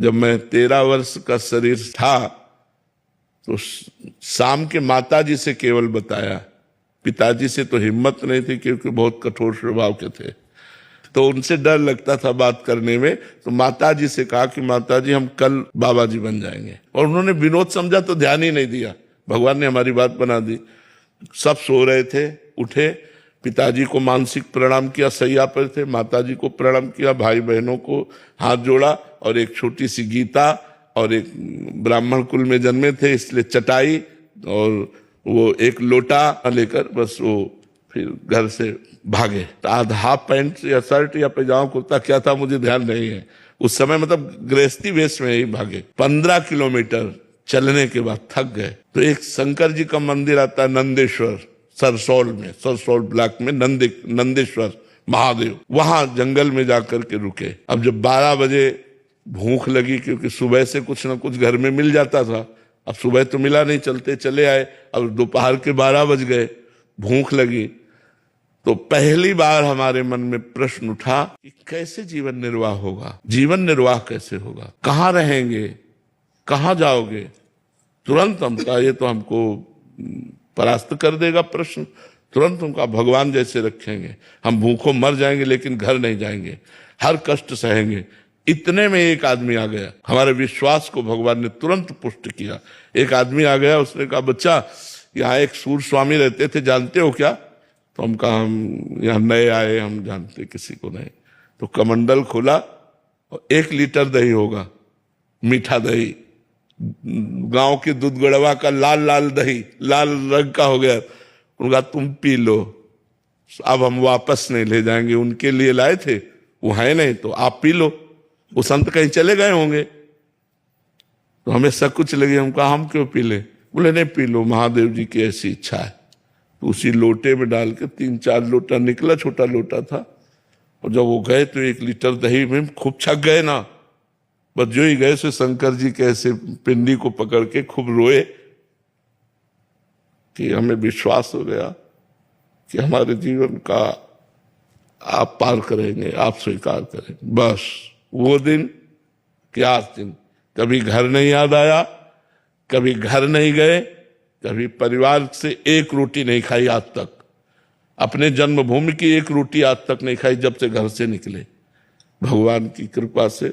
जब मैं 13 वर्ष का शरीर था तो शाम के माताजी से केवल बताया, पिताजी से तो हिम्मत नहीं थी क्योंकि बहुत कठोर स्वभाव के थे, तो उनसे डर लगता था बात करने में। तो माताजी से कहा कि माताजी हम कल बाबा जी बन जाएंगे, और उन्होंने विनोद समझा तो ध्यान ही नहीं दिया। भगवान ने हमारी बात बना दी। सब सो रहे थे, उठे, पिताजी को मानसिक प्रणाम किया, सैया पर थे, माताजी को प्रणाम किया, भाई बहनों को हाथ जोड़ा, और एक छोटी सी गीता, और एक ब्राह्मण कुल में जन्मे थे इसलिए चटाई और वो एक लोटा लेकर बस वो फिर घर से भागे। आधा हाफ पैंट या शर्ट या पैजामा कुर्ता क्या था मुझे ध्यान नहीं है उस समय, मतलब गृहस्थी वेश में ही भागे। 15 किलोमीटर चलने के बाद थक गए तो एक शंकर जी का मंदिर आता है नंदेश्वर, सरसौल में, सरसौल ब्लॉक में नंदेश्वर महादेव, वहां जंगल में जाकर के रुके। अब जब 12 बजे भूख लगी, क्योंकि सुबह से कुछ ना कुछ घर में मिल जाता था, अब सुबह तो मिला नहीं, चलते चले आए। अब दोपहर के 12 बज गए, भूख लगी, तो पहली बार हमारे मन में प्रश्न उठा कि कैसे जीवन निर्वाह होगा, जीवन निर्वाह कैसे होगा, कहाँ रहेंगे, कहाँ जाओगे। तुरंत हम कहा ये तो हमको परास्त कर देगा प्रश्न। तुरंत हम कहा भगवान जैसे रखेंगे, हम भूखों मर जाएंगे लेकिन घर नहीं जाएंगे, हर कष्ट सहेंगे। इतने में एक आदमी आ गया, हमारे विश्वास को भगवान ने तुरंत पुष्ट किया। एक आदमी आ गया, उसने कहा बच्चा यहाँ एक सूर स्वामी रहते थे, जानते हो क्या? तो हम कहा हम यहाँ नए आए, हम जानते किसी को नहीं। तो कमंडल खोला और 1 लीटर दही होगा, मीठा दही, गांव के दूध गड़वा का लाल लाल दही, लाल रंग का हो गया। उनका तुम पी लो, अब हम वापस नहीं ले जाएंगे, उनके लिए लाए थे, वो है नहीं तो आप पी लो, वो संत कहीं चले गए होंगे। तो हमें सकुच लगी, हम कहा हम क्यों पी ले? बोले नहीं पी लो, महादेव जी की ऐसी इच्छा है। तो उसी लोटे में डाल के 3-4 लोटा निकला, छोटा लोटा था, और जब वो गए तो 1 लीटर दही में खूब छक गए ना। बस जो ही गए से शंकर जी के ऐसे पिंडी को पकड़ के खूब रोए कि हमें विश्वास हो गया कि हमारे जीवन का आप पार करेंगे, आप स्वीकार करेंगे। बस वो दिन क्या दिन, कभी घर नहीं याद आया, कभी घर नहीं गए, कभी परिवार से एक रोटी नहीं खाई आज तक, अपने जन्मभूमि की एक रोटी आज तक नहीं खाई जब से घर से निकले। भगवान की कृपा से